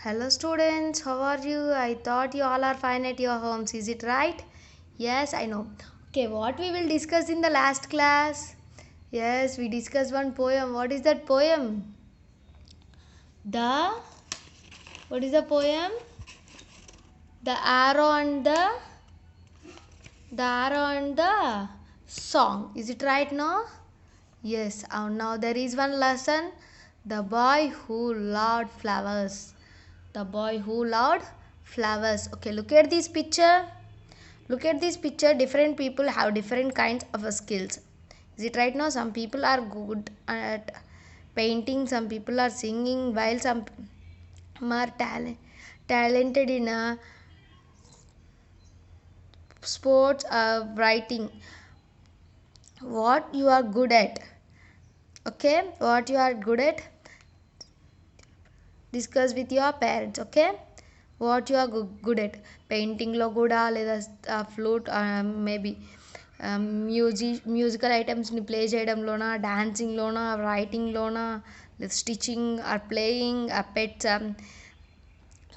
Hello students, how are you? I thought you all are fine at your homes. Is it right? Yes, I know. Okay, what we will discuss in the last class? Yes, we discussed one poem. What is that poem? The what is the poem? The arrow and the song. Is it right now? Yes, now there is one lesson. The boy who loved flowers. The boy who loved flowers. Okay, look at this picture. Look at this picture. Different people have different kinds of skills. Is it right now? Some people are good at painting, some people are singing, while some are talented in sports, writing. What you are good at? Okay, what you are good at? Discuss with your parents. Okay, what you are good at? Paintingలో కూడా లేదా flute maybe musical ఐటమ్స్ని play చేయడంలోనా, డాన్సింగ్లోనా, రైటింగ్లోనా, లేదా stitching are playing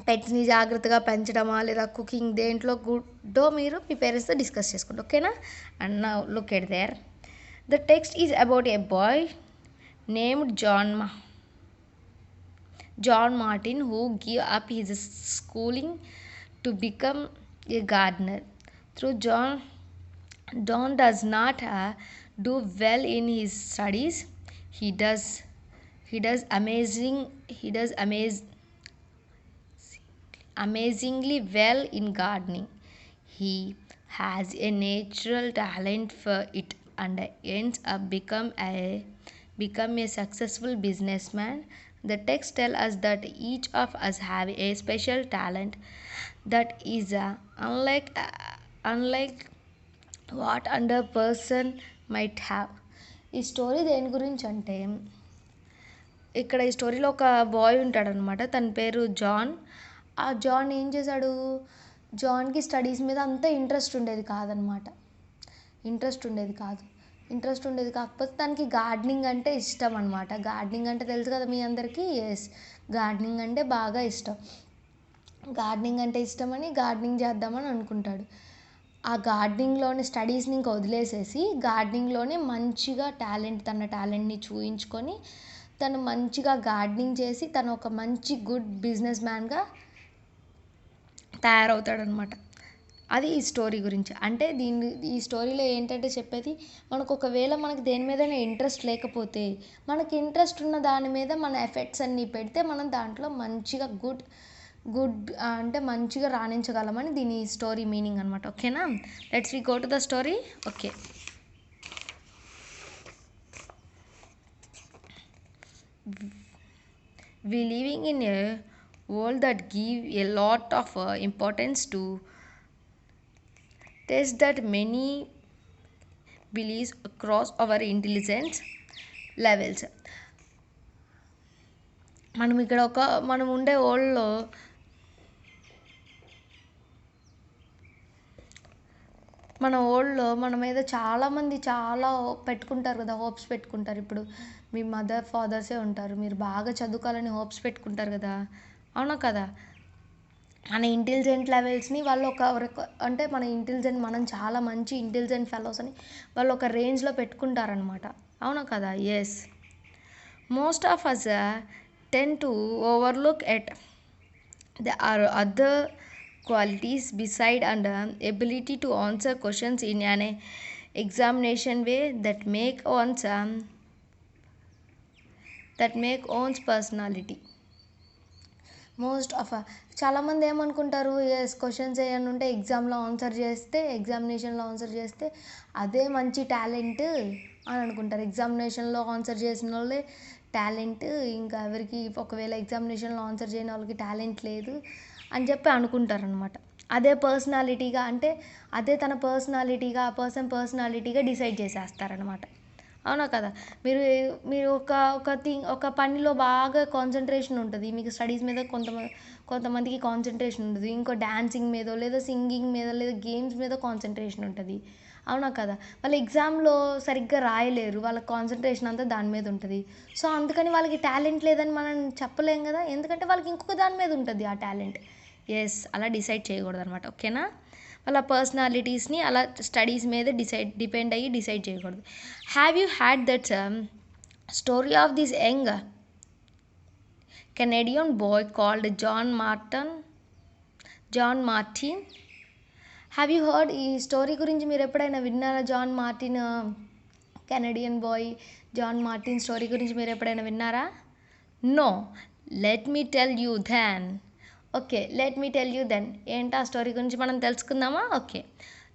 పెట్స్ని జాగ్రత్తగా పెంచడమా, లేదా cooking, దేంట్లో గుడ్డో మీరు మీ పేరెంట్స్తో discuss చేసుకోండి. ఓకేనా? And now look at there. The text is about a boy named John Martin, who gave up his schooling to become a gardener. Through John does not do well in his studies. He does amazingly well in gardening. He has a natural talent for it and ends up become a successful businessman. The text tells us that each of us have a special talent that is unlike what other person might have. ఈ story దేని గురించి అంటే, ఇక్కడ ఈ స్టోరీలో ఒక bye ఉంటాడనమాట. తన పేరు జాన్. ఆ జాన్ ఏం చేశాడు? జాన్కి స్టడీస్ మీద అంత ఇంట్రెస్ట్ ఉండేది కాకపోతే తనకి గార్డెనింగ్ అంటే ఇష్టం అనమాట. గార్డెనింగ్ అంటే తెలుసు కదా మీ అందరికీ. ఎస్, గార్డెనింగ్ అంటే బాగా ఇష్టం. గార్డెనింగ్ అంటే ఇష్టమని గార్డెనింగ్ చేద్దామని అనుకుంటాడు. ఆ గార్డెనింగ్లోనే స్టడీస్ని ఇంకా వదిలేసేసి గార్డెనింగ్లోనే మంచిగా తన టాలెంట్ని చూయించుకొని తను మంచిగా గార్డెనింగ్ చేసి తను ఒక మంచి గుడ్ బిజినెస్ మ్యాన్గా తయారవుతాడనమాట. అది ఈ స్టోరీ గురించి. అంటే ఈ స్టోరీలో ఏంటంటే చెప్పేది, ఒకవేళ మనకు దేని మీదైనా ఇంట్రెస్ట్ లేకపోతే, మనకి ఇంట్రెస్ట్ ఉన్న దాని మీద మన ఎఫెక్ట్స్ అన్నీ పెడితే మనం దాంట్లో మంచిగా గుడ్ అంటే మంచిగా రాణించగలమని దీని స్టోరీ మీనింగ్ అనమాట. ఓకేనా? Let's we go to the story. Okay, we living in a world that give a lot of importance to tests that many believes across our intelligence levels. మనం ఉండే వరల్డ్లో మన మీద చాలామంది చాలా పెట్టుకుంటారు కదా, హోప్స్ పెట్టుకుంటారు. ఇప్పుడు మీ మదర్ ఫాదర్సే ఉంటారు, మీరు బాగా చదువుకోవాలని హోప్స్ పెట్టుకుంటారు కదా, అవునా కదా? మన ఇంటెలిజెంట్ లెవెల్స్ని వాళ్ళు అంటే మనం చాలా మంచి ఇంటెలిజెంట్ ఫెలోస్ అని వాళ్ళు ఒక రేంజ్లో పెట్టుకుంటారనమాట, అవునా కదా? Yes, most of us tend to overlook at the or other qualities beside and ability to answer questions in an examination way that make one's personality. Most of చాలామంది ఏమనుకుంటారు, ఎస్ క్వశ్చన్స్ ఏమైనా ఉంటే ఎగ్జామినేషన్లో ఆన్సర్ చేస్తే అదే మంచి talent అని అనుకుంటారు. ఎగ్జామినేషన్లో ఆన్సర్ చేసిన వాళ్ళే టాలెంట్, ఇంకా ఎవరికి ఒకవేళ ఎగ్జామినేషన్లో ఆన్సర్ చేయని వాళ్ళకి టాలెంట్ లేదు అని చెప్పి అనుకుంటారనమాట. అదే పర్సనాలిటీగా అంటే అదే తన పర్సనాలిటీగా ఆ పర్సనాలిటీగా డిసైడ్ చేసేస్తారనమాట, అవునా కదా? మీరు ఒక పనిలో బాగా కాన్సన్ట్రేషన్ ఉంటుంది, మీకు స్టడీస్ మీద కొంతమందికి కాన్సన్ట్రేషన్ ఉండదు, ఇంకో డాన్సింగ్ మీదో లేదా సింగింగ్ మీద లేదా గేమ్స్ మీద కాన్సన్ట్రేషన్ ఉంటుంది, అవునా కదా! వాళ్ళు ఎగ్జామ్‌లో సరిగ్గా రాయలేరు. వాళ్ళ కాన్సంట్రేషన్ అంతా దాని మీద ఉంటది. సో, అందుకని వాళ్ళకి టాలెంట్ లేదని మనం చెప్పలేం గదా! ఎందుకంటే వాళ్ళకి ఇంకొక దాని మీద ఉంటది ఆ టాలెంట్. యెస్. అలా డిసైడ్ చేయకూడదనమాట. ఓకేనా? వాళ్ళ పర్సనాలిటీస్‌ని అలా స్టడీస్ మీదే డిపెండ్ అయ్యి డిసైడ్ చేయకూడదు. Have you had that story of this young Canadian boy called John Martin? Have you heard ఈ స్టోరీ గురించి మీరు ఎప్పుడైనా విన్నారా? Canadian boy John Martin story గురించి మీరు ఎప్పుడైనా విన్నారా? No. Let me tell you then. Okay, let me tell you then. ఏంటా స్టోరీ గురించి మనం తెలుసుకుందామా? Okay.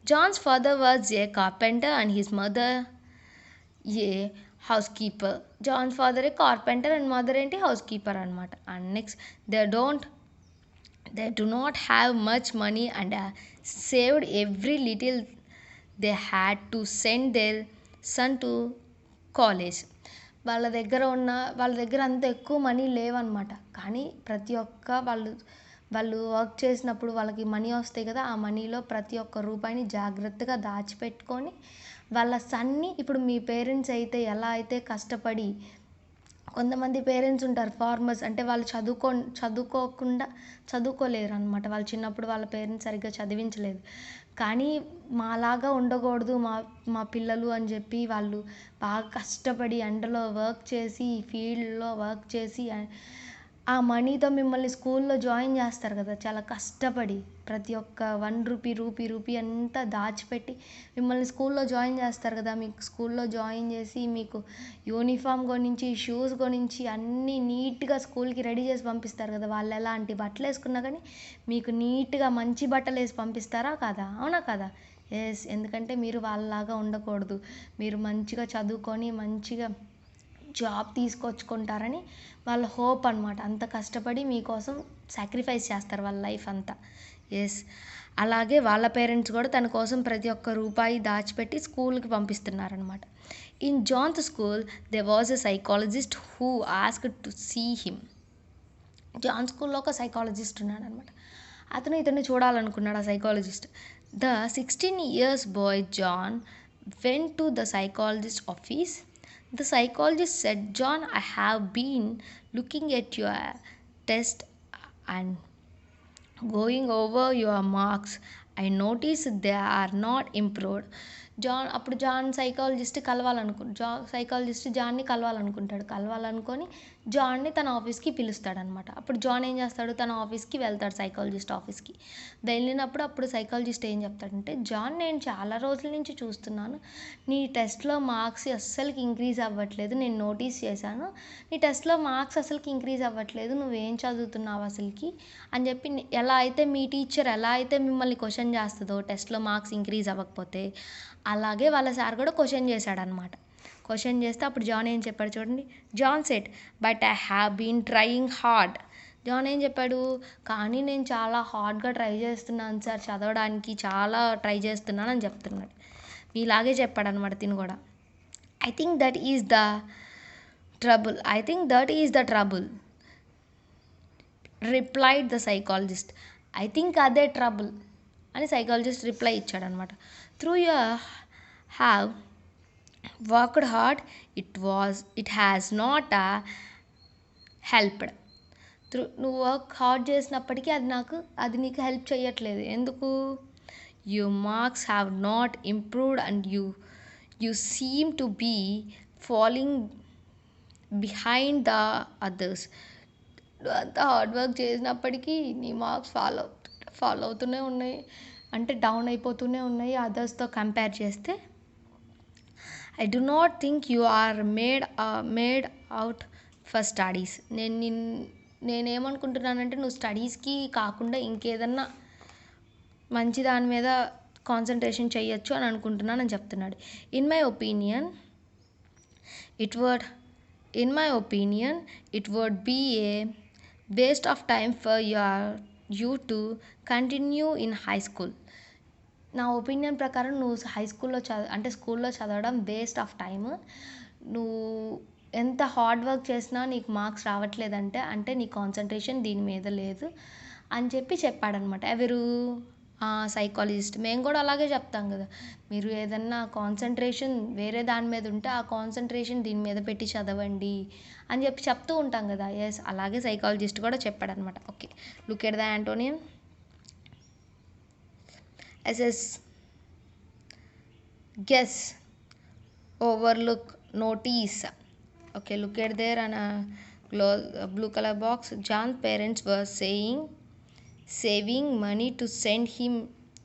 John's father was a carpenter and his mother a house keeper. John's father a carpenter and mother ఏంటి? House keeper అనమాట. And next they do not have much money and saved every little they had to send their son to college. వాళ్ళ దగ్గర అంత ఎక్కువ money లేవన్నమాట. కానీ ప్రతి ఒక్క వాళ్ళు వర్క్ చేసినప్పుడు వాళ్ళకి మనీ వస్తాయి కదా! ఆ మనీలో ప్రతి ఒక్క రూపాయిని జాగ్రత్తగా దాచిపెట్టుకొని వాళ్ళ సన్ని, ఇప్పుడు మీ పేరెంట్స్ అయితే ఎలా అయితే కష్టపడి, కొంతమంది పేరెంట్స్ ఉంటారు ఫార్మర్స్, అంటే వాళ్ళు చదువుకోలేరు అనమాట. వాళ్ళు చిన్నప్పుడు వాళ్ళ పేరెంట్స్ సరిగ్గా చదివించలేదు. కానీ మాలాగా ఉండకూడదు మా పిల్లలు అని చెప్పి వాళ్ళు బాగా కష్టపడి ఎండలో వర్క్ చేసి, ఫీల్డ్లో వర్క్ చేసి ఆ మనీతో మిమ్మల్ని స్కూల్లో జాయిన్ చేస్తారు కదా! చాలా కష్టపడి ప్రతి ఒక్క రూపీ అంతా దాచిపెట్టి మిమ్మల్ని స్కూల్లో జాయిన్ చేస్తారు కదా! మీకు స్కూల్లో జాయిన్ చేసి మీకు యూనిఫామ్ కొనించి, షూస్ కొనించి అన్నీ నీట్‌గా స్కూల్‌కి రెడీ చేసి పంపిస్తారు కదా! వాళ్ళు ఎలాంటి బట్టలు వేసుకున్నా కానీ మీకు నీట్‌గా మంచి బట్టలు వేసి పంపిస్తారా కాదా? అవునా కదా? యెస్. ఎందుకంటే మీరు వాళ్ళలాగా ఉండకూడదు. మీరు మంచిగా చదువుకొని మంచిగా జాబ్ తీసుకొచ్చుకుంటారని వాళ్ళ హోప్ అనమాట. అంత కష్టపడి మీకోసం సాక్రిఫైస్ చేస్తారు వాళ్ళ లైఫ్ అంతా. యెస్. అలాగే వాళ్ళ పేరెంట్స్ కూడా తన కోసం ప్రతి ఒక్క రూపాయి దాచిపెట్టి స్కూల్కి పంపిస్తున్నారనమాట. In John's school they was a psychologist who asked to see him. John స్కూల్లో ఒక సైకాలజిస్ట్ ఉన్నాడనమాట. అతను ఇతన్ని చూడాలనుకున్నాడు. ఆ psychologist. The 16 years boy John went to the psychologist office. The psychologist said, John, I have been looking at your test and going over your marks. I noticed they are not improved. John psychologist జాన్ని కలవాలనుకొని జాన్ని తన ఆఫీస్కి పిలుస్తాడనమాట. అప్పుడు John ఏం చేస్తాడు? తన ఆఫీస్కి వెళ్తాడు, సైకాలజిస్ట్ ఆఫీస్కి. వెళ్ళినప్పుడు అప్పుడు సైకాలజిస్ట్ ఏం చెప్తాడంటే, జాన్, నేను చాలా రోజుల నుంచి చూస్తున్నాను, నీ టెస్ట్లో మార్క్స్ అస్సలకి ఇంక్రీజ్ అవ్వట్లేదు. నేను నోటీస్ చేశాను, నీ టెస్ట్లో మార్క్స్ అసలుకి ఇంక్రీజ్ అవ్వట్లేదు. నువ్వేం చదువుతున్నావు అసలుకి అని చెప్పి, ఎలా అయితే మీ టీచర్ ఎలా అయితే మిమ్మల్ని క్వశ్చన్ చేస్తుందో టెస్ట్లో మార్క్స్ ఇంక్రీజ్ అవ్వకపోతే, అలాగే వాళ్ళ సార్ కూడా క్వశ్చన్ చేశాడనమాట. క్వశ్చన్ చేస్తే అప్పుడు జాన్ ఏం చెప్పాడు చూడండి. John said, but I have been trying hard. John ఏం చెప్పాడు? కానీ నేను చాలా హార్డ్గా ట్రై చేస్తున్నాను సార్, చదవడానికి చాలా ట్రై చేస్తున్నాను అని చెప్తున్నాడు. మీలాగే చెప్పాడనమాట తిను కూడా. I think that is the trouble replied the psychologist. I think అదే ట్రబుల్ అని సైకాలజిస్ట్ రిప్లై ఇచ్చాడనమాట. Through you have worked hard, it has not helped. నువ్వు వర్క్ హార్డ్ చేసినప్పటికీ అది నీకు హెల్ప్ చేయట్లేదు. ఎందుకు? Your marks have not improved and you seem to be following behind the others. నువ్వు అంత హార్డ్ వర్క్ చేసినప్పటికీ నీ మార్క్స్ ఫాలో అవుతూనే ఉన్నాయి, అంటే డౌన్ అయిపోతూనే ఉన్నాయి అదర్స్తో కంపేర్ చేస్తే. I do not think you are made out for studies. నేనేమనుకుంటున్నానంటే నువ్వు స్టడీస్కి కాకుండా ఇంకేదన్నా మంచి దాని మీద కాన్సన్ట్రేషన్ చేయొచ్చు అని అనుకుంటున్నానని చెప్తున్నాడు. In my opinion it would be a waste of time for you to continue in high school. నా ఒపీనియన్ ప్రకారం నువ్వు హై స్కూల్లో స్కూల్లో చదవడం వేస్ట్ ఆఫ్ టైమ్. నువ్వు ఎంత హార్డ్ వర్క్ చేసినా నీకు మార్క్స్ రావట్లేదంటే నీ కాన్సన్ట్రేషన్ దీని మీద లేదు అని చెప్పాడనమాట. ఎవరు? ఆ సైకాలజిస్ట్. మేము కూడా అలాగే చెప్తాం కదా! మీరు ఏదన్నా కాన్సంట్రేషన్ వేరే దాని మీద ఉంటే ఆ కాన్సంట్రేషన్ దీని మీద పెట్టి చదవండి అని చెప్పి చెప్తూ ఉంటాం కదా! యెస్, అలాగే సైకాలజిస్ట్ కూడా చెప్పాడనమాట. Okay, look at the antonym. ఎస్ఎస్, guess, overlook, notice. Okay, look at there on a blue color box. John's parents were saving money to send him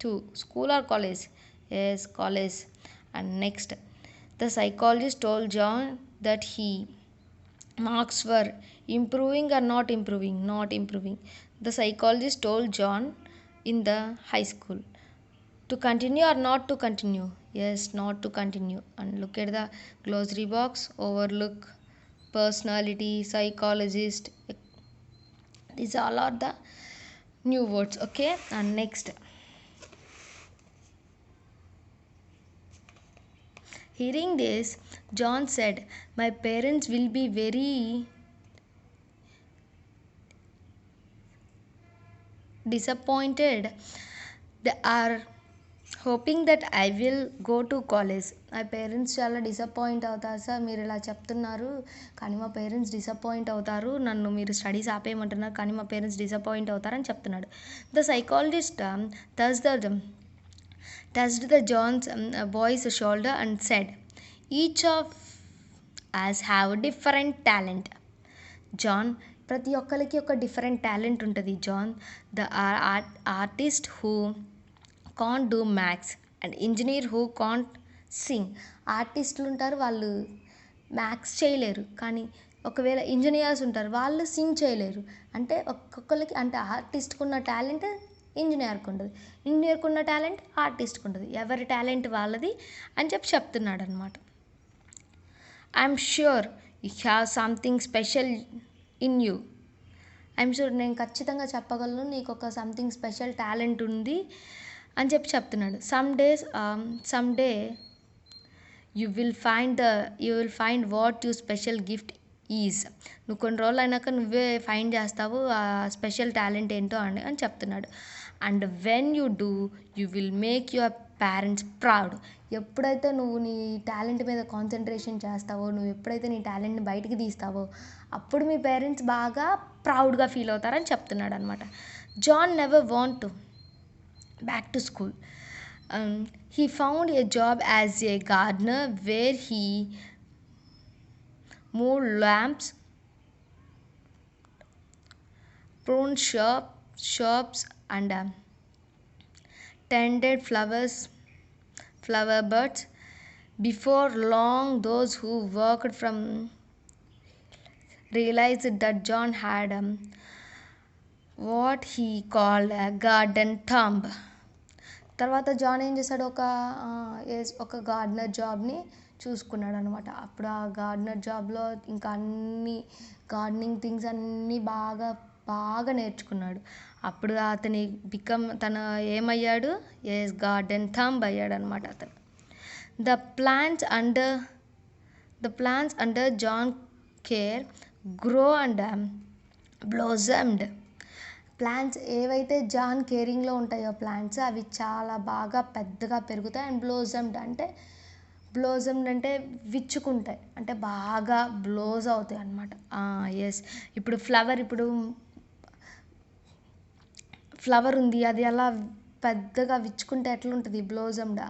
to school or college. Yes, college. And next, the psychologist told John that he marks were improving or not improving. The psychologist told John in the high school to continue or not to continue. Yes, not to continue. And look at the glossary box. Overlook, personality, psychologist, these all are the new words. Okay, and next, hearing this, John said, my parents will be very disappointed. They are hoping that I will go to college. మా parents చాలా disappoint అవుతారు sir, మీరు ఇలా చెప్తున్నారు కానీ మా parents disappoint అవుతారు, నన్ను మీరు స్టడీస్ ఆపేయమంటున్నారు కానీ మా పేరెంట్స్ డిసప్పాయింట్ అవుతారని చెప్తున్నాడు. The psychologist touched the John's boy's shoulder and said, each of us have a different talent. John, ప్రతి ఒక్కరికి ఒక డిఫరెంట్ టాలెంట్ ఉంటుంది. John, the artist who can't do maths and engineer who can't sing. ఆర్టిస్టులు ఉంటారు, వాళ్ళు maths చేయలేరు, కానీ ఒకవేళ ఇంజనీర్స్ ఉంటారు, వాళ్ళు సింగ్ చేయలేరు. అంటే ఒక్కొక్కరికి, అంటే ఆర్టిస్ట్కి ఉన్న టాలెంట్ ఇంజనీర్కి ఉండదు, ఇంజనీర్కి ఉన్న టాలెంట్ ఆర్టిస్ట్కి ఉండదు, ఎవరి టాలెంట్ వాళ్ళది అని చెప్పి చెప్తున్నాడు అనమాట. I'm sure you have something special in you. I'm sure, నేను ఖచ్చితంగా చెప్పగలను నీకు ఒక సంథింగ్ స్పెషల్ టాలెంట్ ఉంది అని చెప్పి చెప్తున్నాడు. Some day you will find what you special gift is. నువ్వు కొన్ని రోజులు అయినాక నువ్వే ఫైండ్ చేస్తావు ఆ స్పెషల్ టాలెంట్ ఏంటో అని చెప్తున్నాడు. And when you do you will make your parents proud. ఎప్పుడైతే నువ్వు నీ టాలెంట్ మీద కాన్సన్ట్రేషన్ చేస్తావో, నువ్వు ఎప్పుడైతే నీ టాలెంట్ని బయటికి తీస్తావో అప్పుడు మీ పేరెంట్స్ బాగా ప్రౌడ్గా ఫీల్ అవుతారని చెప్తున్నాడు అనమాట. John never want to back to school. He found a job as a gardener where he mowed lawns, pruned shrubs and tended flower buds. Before long, those who worked from realized that John had what he called a garden thumb. తర్వాత John ఏం చేశాడు, ఒక gardener జాబ్ని చూసుకున్నాడు అనమాట. అప్పుడు ఆ gardener జాబ్లో ఇంకా అన్ని గార్డెనింగ్ థింగ్స్ అన్నీ బాగా నేర్చుకున్నాడు. అప్పుడు తను ఏమయ్యాడు, గార్డెన్ థంబ్ అయ్యాడు అనమాట అతను. The plants under John care grow and blossomed. Plants ఏవైతే జాన్ కేరింగ్లో ఉంటాయో ప్లాంట్స్, అవి చాలా బాగా పెద్దగా పెరుగుతాయి. అండ్ బ్లోజమ్డ్ అంటే విచ్చుకుంటాయి, అంటే బాగా బ్లోజ్ అవుతాయి అన్నమాట. ఎస్, ఇప్పుడు ఫ్లవర్ ఉంది, అది అలా పెద్దగా విచ్చుకుంటే ఎట్లుంటుంది, బ్లోజమ్డ్.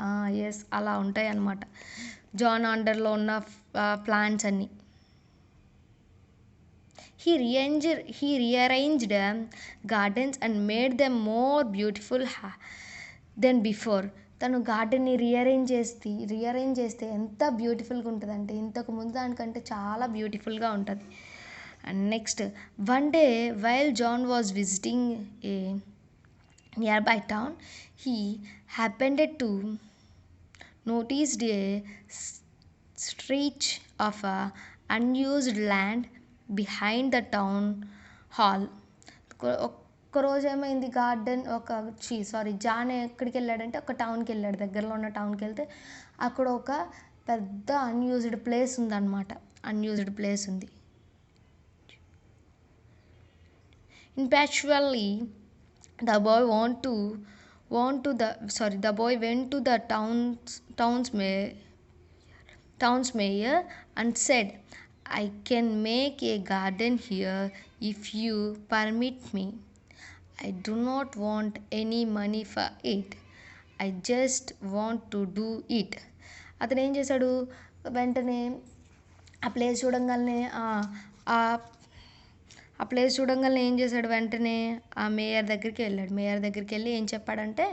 ఎస్, అలా ఉంటాయి అన్నమాట జాన్ అండర్లో ఉన్న ప్లాంట్స్ అన్నీ. He rearranged gardens and made them more beautiful than before. తను గార్డెన్ని రీఅరేంజ్ చేస్తే ఎంత బ్యూటిఫుల్గా ఉంటుంది అంటే ఇంతకు ముందు దానికంటే చాలా బ్యూటిఫుల్గా ఉంటుంది. And next, one day while John was visiting a nearby town, he happened to noticed a stretch of unused land behind the town hall. ఒక్కరోజు ఏమైంది, జాన్ ఎక్కడికి వెళ్ళాడంటే ఒక టౌన్కి వెళ్ళాడు, దగ్గరలో ఉన్న టౌన్కి వెళ్తే అక్కడ ఒక పెద్ద అన్యూజ్డ్ ప్లేస్ ఉంది. Impatiently, the boy the boy went to the town's mayor and said, I can make a garden here if you permit me. I do not want any money for it. I just want to do it. అతను ఏం చేశాడు, వెంటనే ఆ place చూడంగానే ఆ ఆ place చూడంగానే ఏం చేశాడు, వెంటనే ఆ మేయర్ దగ్గరికి వెళ్ళాడు. మేయర్ దగ్గరికి వెళ్ళి ఏం చెప్పాడంటే,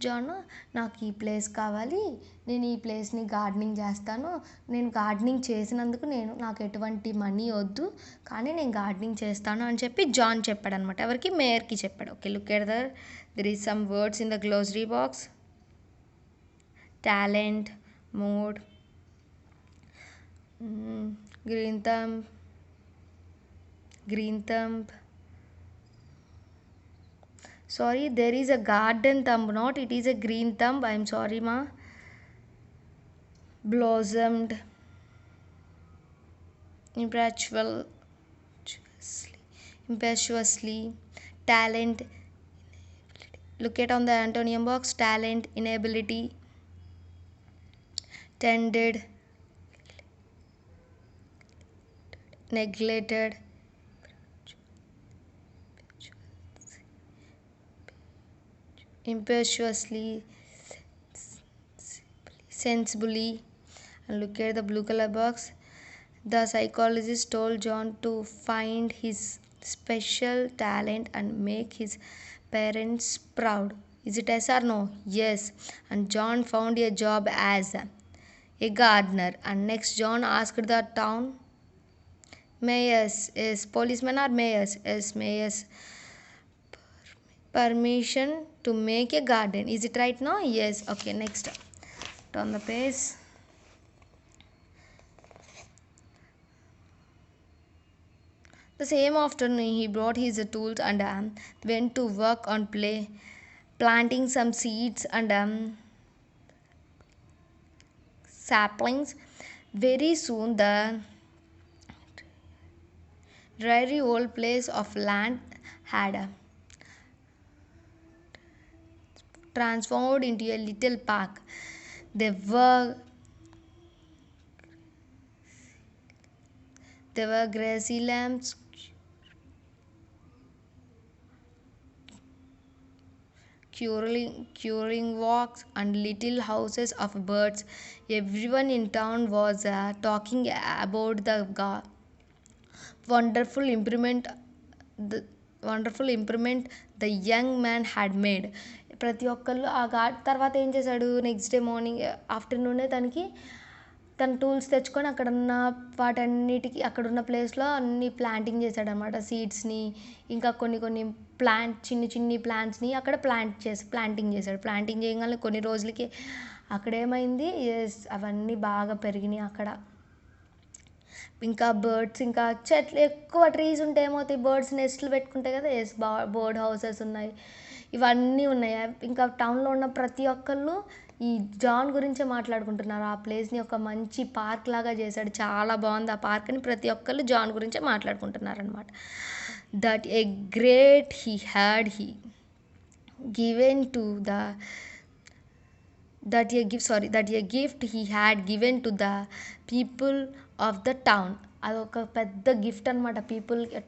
జాన్, నాకు ఈ ప్లేస్ కావాలి, నేను ఈ ప్లేస్ని గార్డెనింగ్ చేస్తాను, నేను గార్డెనింగ్ చేసినందుకు నాకు ఎటువంటి మనీ వద్దు, కానీ నేను గార్డెనింగ్ చేస్తాను అని చెప్పి జాన్ చెప్పాడు అనమాట. ఎవరికి? మేయర్కి చెప్పాడు. Okay, look at there is some words in the glossary box. Talent, mood, green thumb. Sorry, there is a garden thumb, not it is a green thumb. I am sorry, ma. Blossomed, impetuously. Talent. Look at on the antonyms box. Talent, inability. Tended, neglected. Impetuously, sensibly. And look at the blue color box. The psychologist told John to find his special talent and make his parents proud. Is it yes or no? Yes. And John found a job as a gardener. And next John asked the town mayors, is policeman or mayors? Yes, mayors, permission to make a garden. Is it right now? Yes. Okay, next turn the page. The same afternoon he brought his tools and went to work on planting some seeds and saplings. Very soon the dreary old place of land had transformed into a little park. There were grassy lawns, curing walks, and little houses of birds. Everyone in town was talking about the wonderful improvement the young man had made. ప్రతి ఒక్కళ్ళు తర్వాత ఏం చేశాడు, next day morning ఆఫ్టర్నూనే తన tools తెచ్చుకొని అక్కడున్న వాటన్నిటికీ అక్కడున్న ప్లేస్లో అన్ని ప్లాంటింగ్ చేశాడనమాట. సీడ్స్ని, ఇంకా కొన్ని చిన్ని ప్లాంట్స్ని అక్కడ ప్లాంటింగ్ చేశాడు. ప్లాంటింగ్ చేయగానే కొన్ని రోజులకి అక్కడేమైంది, అవన్నీ బాగా పెరిగినాయి అక్కడ. ఇంకా బర్డ్స్, ఇంకా చెట్లు, ఎక్కువ ట్రీస్ ఉంటే ఏమవుతాయి, బర్డ్స్ నెస్ట్లు పెట్టుకుంటాయి కదా. బర్డ్ హౌసెస్ ఉన్నాయి, ఇవన్నీ ఉన్నాయి. ఇంకా టౌన్లో ఉన్న ప్రతి ఒక్కళ్ళు ఈ జాన్ గురించే మాట్లాడుకుంటున్నారు. ఆ ప్లేస్ని ఒక మంచి పార్క్ లాగా చేశాడు, చాలా బాగుంది ఆ పార్క్ అని ప్రతి ఒక్కళ్ళు జాన్ గురించే మాట్లాడుకుంటున్నారు అనమాట. That a great he given to the that a gift he had given to the people of the town. అదొక పెద్ద గిఫ్ట్ అనమాట.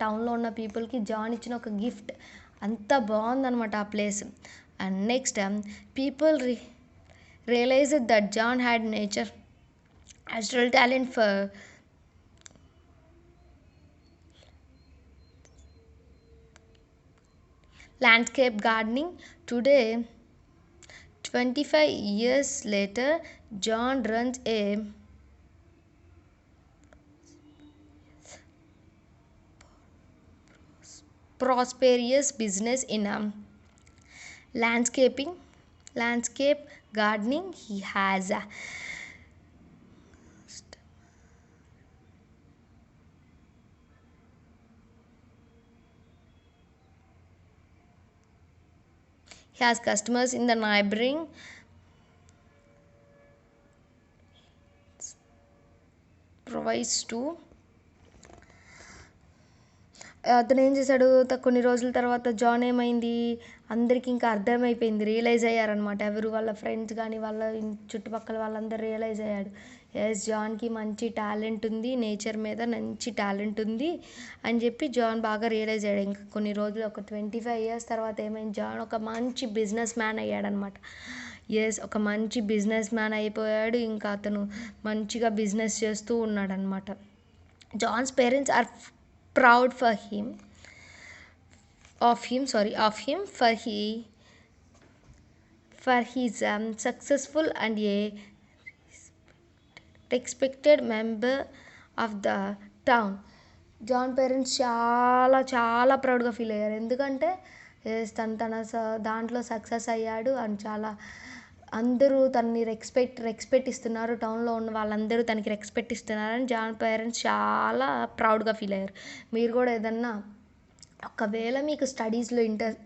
టౌన్లో ఉన్న పీపుల్కి జాన్ ఇచ్చిన ఒక గిఫ్ట్. అంత బాగుందనమాట ఆ place. And next people realized that John had natural talent for landscape gardening. Today, 25 years later, John runs a prosperous business in landscape gardening. He has customers in the neighboring provides to. అతను ఏం చేశాడు, కొన్ని రోజుల తర్వాత John ఏమైంది, అందరికీ ఇంకా అర్థమైపోయింది, రియలైజ్ అయ్యారనమాట. ఎవరు వాళ్ళ ఫ్రెండ్స్ కానీ వాళ్ళ చుట్టుపక్కల వాళ్ళందరూ రియలైజ్ అయ్యాడు. ఎస్, జాన్కి మంచి టాలెంట్ ఉంది, నేచర్ మీద మంచి టాలెంట్ ఉంది అని చెప్పి జాన్ బాగా రియలైజ్ అయ్యాడు. ఇంకా కొన్ని రోజులు, ఒక 25 years తర్వాత ఏమైంది, జాన్ ఒక మంచి బిజినెస్ మ్యాన్ అయ్యాడనమాట. ఎస్, ఒక మంచి బిజినెస్ మ్యాన్ అయిపోయాడు. ఇంకా అతను మంచిగా బిజినెస్ చేస్తూ ఉన్నాడనమాట. John's parents are proud for him of him for his successful and a respected member of the town. John parents చాలా చాలా ప్రౌడ్గా ఫీల్ అయ్యారు. ఎందుకంటే తన దాంట్లో సక్సెస్ అయ్యాడు అని చాలా అందరూ తనని రెస్పెక్ట్ ఇస్తున్నారు, టౌన్లో ఉన్న వాళ్ళందరూ తనకి రెస్పెక్ట్ ఇస్తున్నారని జాన్ పేరెంట్స్ చాలా ప్రౌడ్గా ఫీల్ అయ్యారు. మీరు కూడా ఏదన్నా ఒకవేళ మీకు స్టడీస్లో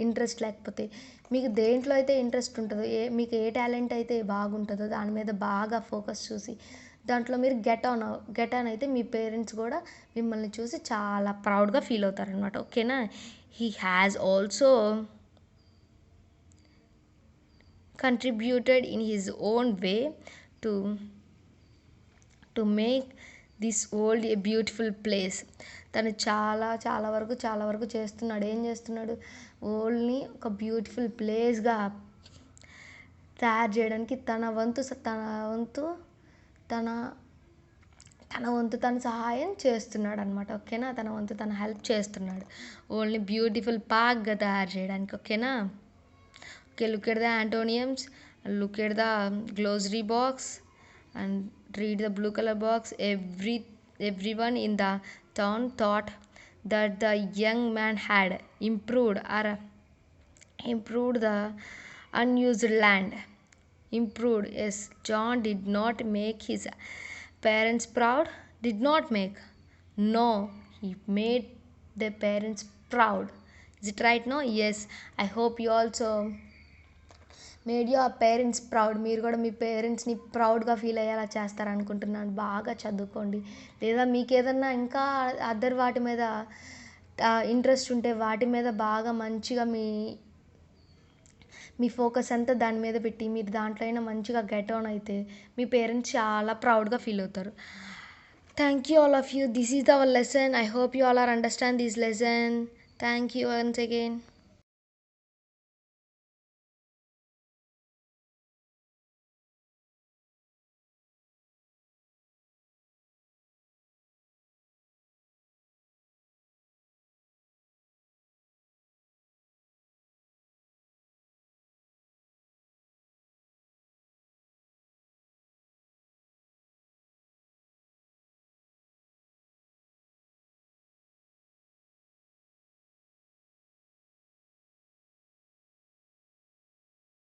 ఇంట్రెస్ట్ లేకపోతే, మీకు దేంట్లో అయితే ఇంట్రెస్ట్ ఉంటుందో, మీకు ఏ టాలెంట్ అయితే బాగుంటుందో దాని మీద బాగా ఫోకస్ చూసి దాంట్లో మీరు గెట్ ఆన్ అయితే మీ పేరెంట్స్ కూడా మిమ్మల్ని చూసి చాలా ప్రౌడ్గా ఫీల్ అవుతారనమాట. ఓకేనా? He has also contributed in his own way to make this world a beautiful place. తను చాలా వరకు చేస్తున్నాడు. ఏం చేస్తున్నాడు? వరల్డ్ని ఒక బ్యూటిఫుల్ ప్లేస్గా తయారు చేయడానికి తన వంతు తను సహాయం చేస్తున్నాడు అనమాట. ఓకేనా? తన వంతు తను హెల్ప్ చేస్తున్నాడు వరల్డ్ని బ్యూటిఫుల్ పార్క్గా తయారు చేయడానికి. ఓకేనా? Okay, look at the antonyms, look at the glossary box and read the blue color box. Everyone in the town thought that the young man had improved the unused land. Improved, yes. John did not make his parents proud. Did not make. No, he made the parents proud. Is it right? No? Yes. I hope you also made your parents proud. మీరు కూడా మీ పేరెంట్స్ని ప్రౌడ్గా feel అయ్యేలా చేస్తారనుకుంటున్నాను. బాగా చదువుకోండి. లేదా మీకు ఏదన్నా ఇంకా అదర్ వాటి మీద ఇంట్రెస్ట్ ఉంటే వాటి మీద బాగా మంచిగా మీ ఫోకస్ అంతా దాని మీద పెట్టి మీరు దాంట్లో అయినా మంచిగా గెట్ ఆన్ అయితే మీ పేరెంట్స్ చాలా ప్రౌడ్గా ఫీల్ అవుతారు. Thank you all of you. This is our lesson. I hope you all are understand this lesson. Thank you once again.